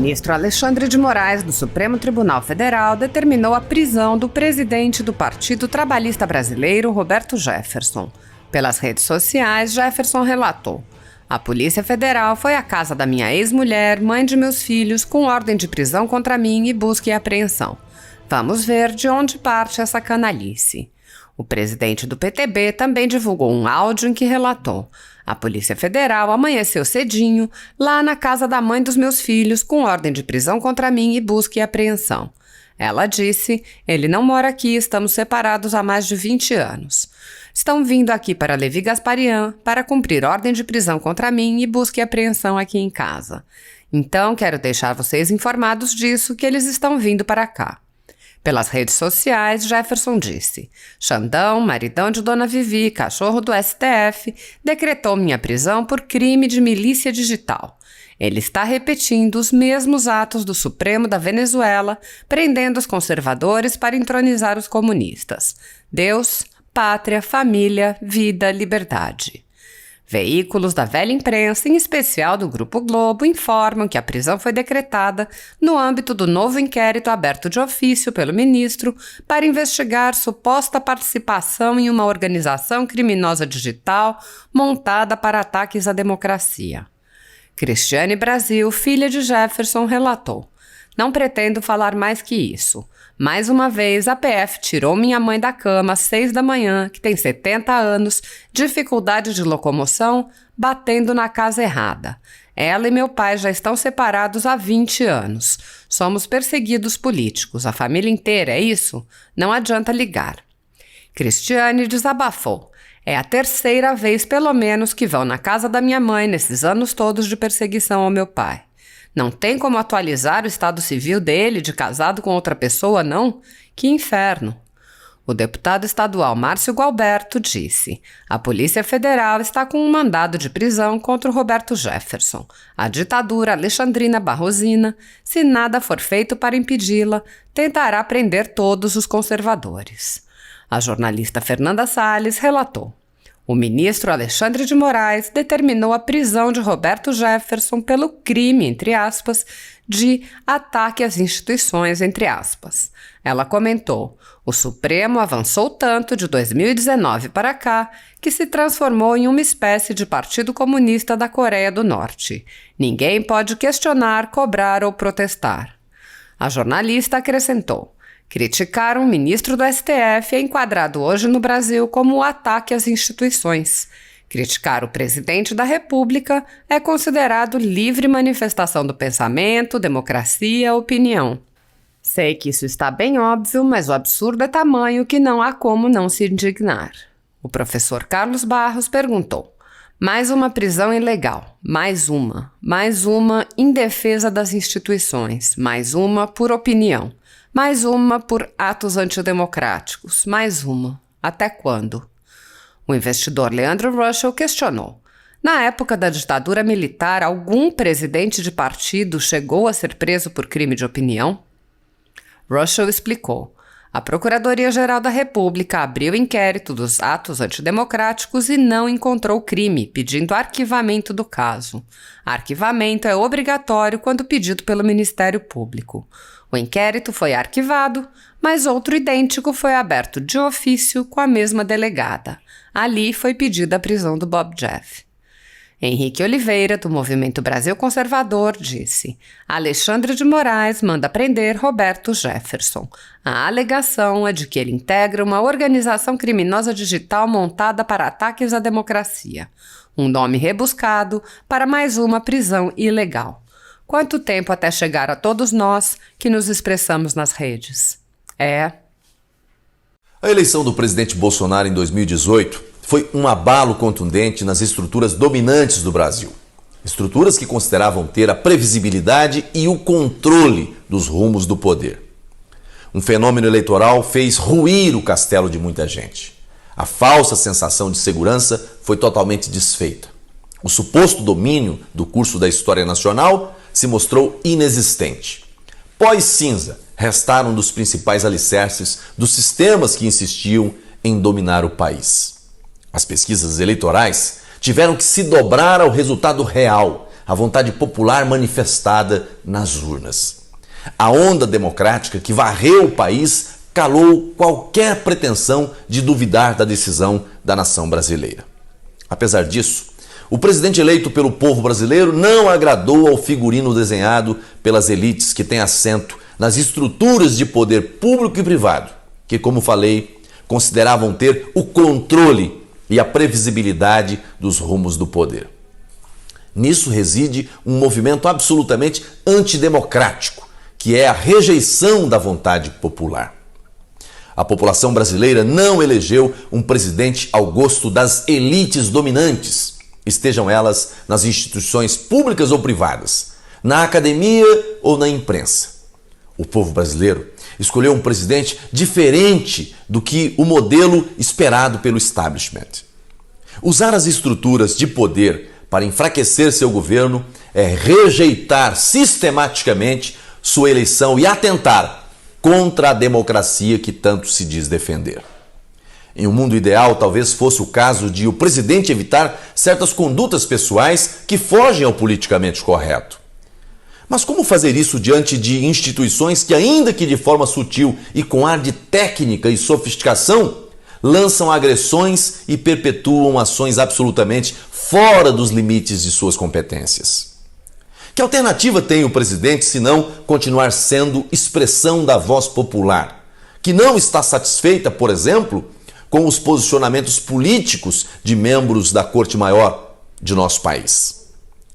ministro Alexandre de Moraes, do Supremo Tribunal Federal, determinou a prisão do presidente do Partido Trabalhista Brasileiro, Roberto Jefferson. Pelas redes sociais, Jefferson relatou: "A Polícia Federal foi à casa da minha ex-mulher, mãe de meus filhos, com ordem de prisão contra mim e busca e apreensão. Vamos ver de onde parte essa canalice." O presidente do PTB também divulgou um áudio em que relatou: "A Polícia Federal amanheceu cedinho lá na casa da mãe dos meus filhos com ordem de prisão contra mim e busca e apreensão. Ela disse: ele não mora aqui, estamos separados há mais de 20 anos. Estão vindo aqui para Levi Gasparian para cumprir ordem de prisão contra mim e busca e apreensão aqui em casa. Então quero deixar vocês informados disso, que eles estão vindo para cá." Pelas redes sociais, Jefferson disse: "Xandão, maridão de Dona Vivi, cachorro do STF, decretou minha prisão por crime de milícia digital. Ele está repetindo os mesmos atos do Supremo da Venezuela, prendendo os conservadores para entronizar os comunistas. Deus, pátria, família, vida, liberdade." Veículos da velha imprensa, em especial do Grupo Globo, informam que a prisão foi decretada no âmbito do novo inquérito aberto de ofício pelo ministro para investigar suposta participação em uma organização criminosa digital montada para ataques à democracia. Cristiane Brasil, filha de Jefferson, relatou: "Não pretendo falar mais que isso. Mais uma vez, a PF tirou minha mãe da cama às 6 da manhã, que tem 70 anos, dificuldade de locomoção, batendo na casa errada. Ela e meu pai já estão separados há 20 anos. Somos perseguidos políticos, a família inteira, é isso? Não adianta ligar." Cristiane desabafou: "É a terceira vez, pelo menos, que vão na casa da minha mãe nesses anos todos de perseguição ao meu pai. Não tem como atualizar o estado civil dele de casado com outra pessoa, não? Que inferno." O deputado estadual Márcio Gualberto disse: "A Polícia Federal está com um mandado de prisão contra o Roberto Jefferson. A ditadura alexandrina barrosina, se nada for feito para impedi-la, tentará prender todos os conservadores." A jornalista Fernanda Salles relatou: "O ministro Alexandre de Moraes determinou a prisão de Roberto Jefferson pelo crime, entre aspas, de ataque às instituições, entre aspas." Ela comentou: "O Supremo avançou tanto de 2019 para cá que se transformou em uma espécie de Partido Comunista da Coreia do Norte. Ninguém pode questionar, cobrar ou protestar." A jornalista acrescentou: "Criticar um ministro do STF é enquadrado hoje no Brasil como um ataque às instituições. Criticar o presidente da República é considerado livre manifestação do pensamento, democracia, opinião. Sei que isso está bem óbvio, mas o absurdo é tamanho que não há como não se indignar." O professor Carlos Barros perguntou: "Mais uma prisão ilegal, mais uma em defesa das instituições, mais uma por opinião. Mais uma por atos antidemocráticos, mais uma. Até quando?" O investidor Leandro Russell questionou: "Na época da ditadura militar, algum presidente de partido chegou a ser preso por crime de opinião?" Russell explicou: "A Procuradoria-Geral da República abriu inquérito dos atos antidemocráticos e não encontrou crime, pedindo arquivamento do caso. Arquivamento é obrigatório quando pedido pelo Ministério Público. O inquérito foi arquivado, mas outro idêntico foi aberto de ofício com a mesma delegada. Ali foi pedida a prisão do Bob Jeff." Henrique Oliveira, do Movimento Brasil Conservador, disse: "Alexandre de Moraes manda prender Roberto Jefferson. A alegação é de que ele integra uma organização criminosa digital montada para ataques à democracia. Um nome rebuscado para mais uma prisão ilegal. Quanto tempo até chegar a todos nós que nos expressamos nas redes?" A eleição do presidente Bolsonaro em 2018 foi um abalo contundente nas estruturas dominantes do Brasil. Estruturas que consideravam ter a previsibilidade e o controle dos rumos do poder. Um fenômeno eleitoral fez ruir o castelo de muita gente. A falsa sensação de segurança foi totalmente desfeita. O suposto domínio do curso da história nacional se mostrou inexistente. Pós-cinza, restaram um dos principais alicerces dos sistemas que insistiam em dominar o país. As pesquisas eleitorais tiveram que se dobrar ao resultado real, a vontade popular manifestada nas urnas. A onda democrática que varreu o país calou qualquer pretensão de duvidar da decisão da nação brasileira. Apesar disso, o presidente eleito pelo povo brasileiro não agradou ao figurino desenhado pelas elites que têm assento nas estruturas de poder público e privado, que, como falei, consideravam ter o controle e a previsibilidade dos rumos do poder. Nisso reside um movimento absolutamente antidemocrático, que é a rejeição da vontade popular. A população brasileira não elegeu um presidente ao gosto das elites dominantes, estejam elas nas instituições públicas ou privadas, na academia ou na imprensa. O povo brasileiro escolheu um presidente diferente do que o modelo esperado pelo establishment. Usar as estruturas de poder para enfraquecer seu governo é rejeitar sistematicamente sua eleição e atentar contra a democracia que tanto se diz defender. Em um mundo ideal, talvez fosse o caso de o presidente evitar certas condutas pessoais que fogem ao politicamente correto. Mas como fazer isso diante de instituições que, ainda que de forma sutil e com ar de técnica e sofisticação, lançam agressões e perpetuam ações absolutamente fora dos limites de suas competências? Que alternativa tem o presidente senão continuar sendo expressão da voz popular, que não está satisfeita, por exemplo, com os posicionamentos políticos de membros da Corte Maior de nosso país?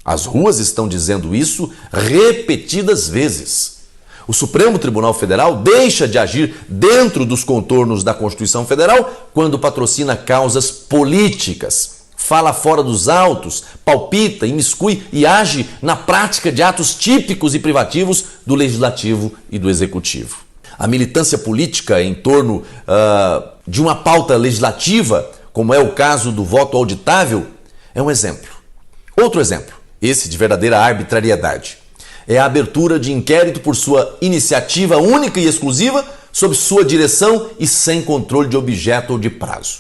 As ruas estão dizendo isso repetidas vezes. O Supremo Tribunal Federal deixa de agir dentro dos contornos da Constituição Federal quando patrocina causas políticas, fala fora dos autos, palpita, imiscui e age na prática de atos típicos e privativos do Legislativo e do Executivo. A militância política em torno de uma pauta legislativa, como é o caso do voto auditável, é um exemplo. Outro exemplo, esse de verdadeira arbitrariedade, é a abertura de inquérito por sua iniciativa única e exclusiva, sob sua direção e sem controle de objeto ou de prazo.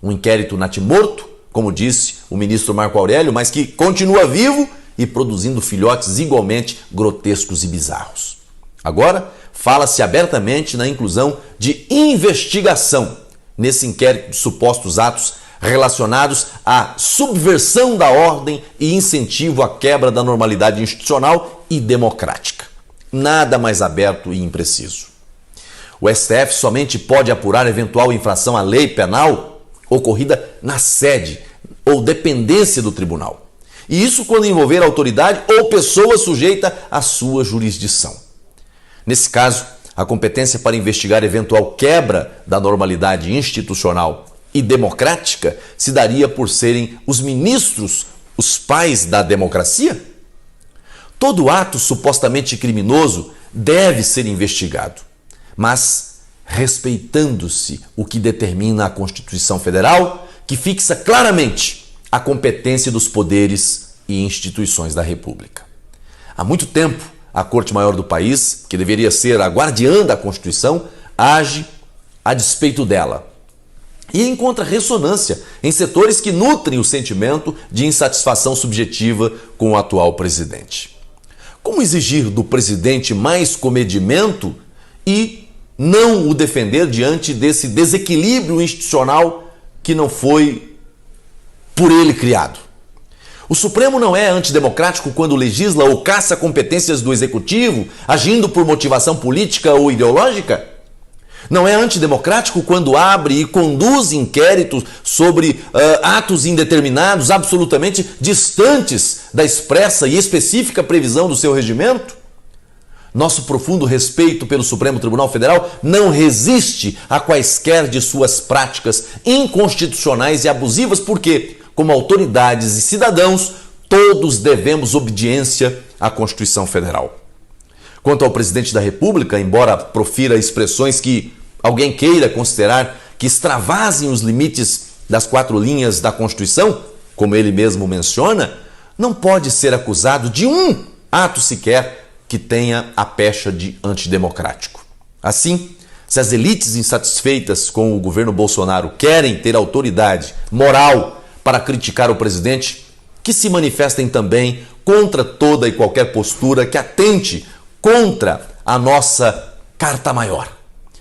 Um inquérito natimorto, como disse o ministro Marco Aurélio, mas que continua vivo e produzindo filhotes igualmente grotescos e bizarros. Agora, fala-se abertamente na inclusão de investigação nesse inquérito de supostos atos relacionados à subversão da ordem e incentivo à quebra da normalidade institucional e democrática. Nada mais aberto e impreciso. O STF somente pode apurar eventual infração à lei penal ocorrida na sede ou dependência do tribunal. E isso quando envolver autoridade ou pessoa sujeita à sua jurisdição. Nesse caso, a competência para investigar eventual quebra da normalidade institucional e democrática se daria por serem os ministros os pais da democracia? Todo ato supostamente criminoso deve ser investigado, mas respeitando-se o que determina a Constituição Federal, que fixa claramente a competência dos poderes e instituições da República. Há muito tempo, a Corte Maior do país, que deveria ser a guardiã da Constituição, age a despeito dela e encontra ressonância em setores que nutrem o sentimento de insatisfação subjetiva com o atual presidente. Como exigir do presidente mais comedimento e não o defender diante desse desequilíbrio institucional que não foi por ele criado? O Supremo não é antidemocrático quando legisla ou caça competências do Executivo, agindo por motivação política ou ideológica? Não é antidemocrático quando abre e conduz inquéritos sobre atos indeterminados, absolutamente distantes da expressa e específica previsão do seu regimento? Nosso profundo respeito pelo Supremo Tribunal Federal não resiste a quaisquer de suas práticas inconstitucionais e abusivas, porque, como autoridades e cidadãos, todos devemos obediência à Constituição Federal. Quanto ao presidente da República, embora profira expressões que alguém queira considerar que extravasem os limites das 4 linhas da Constituição, como ele mesmo menciona, não pode ser acusado de um ato sequer que tenha a pecha de antidemocrático. Assim, se as elites insatisfeitas com o governo Bolsonaro querem ter autoridade moral para criticar o presidente, que se manifestem também contra toda e qualquer postura que atente contra a nossa carta maior,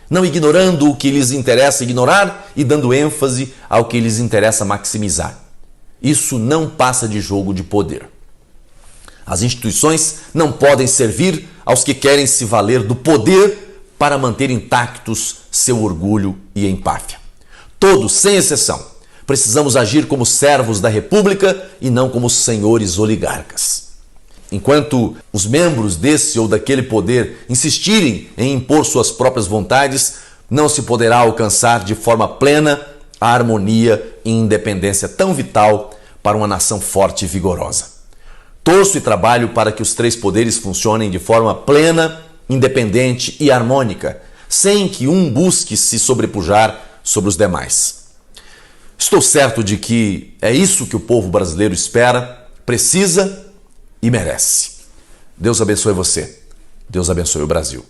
não ignorando o que lhes interessa ignorar e dando ênfase ao que lhes interessa maximizar. Isso não passa de jogo de poder. As instituições não podem servir aos que querem se valer do poder para manter intactos seu orgulho e empáfia. Todos, sem exceção, precisamos agir como servos da República e não como senhores oligarcas. Enquanto os membros desse ou daquele poder insistirem em impor suas próprias vontades, não se poderá alcançar de forma plena a harmonia e independência tão vital para uma nação forte e vigorosa. Torço e trabalho para que os três poderes funcionem de forma plena, independente e harmônica, sem que um busque se sobrepujar sobre os demais. Estou certo de que é isso que o povo brasileiro espera, precisa e merece. Deus abençoe você. Deus abençoe o Brasil.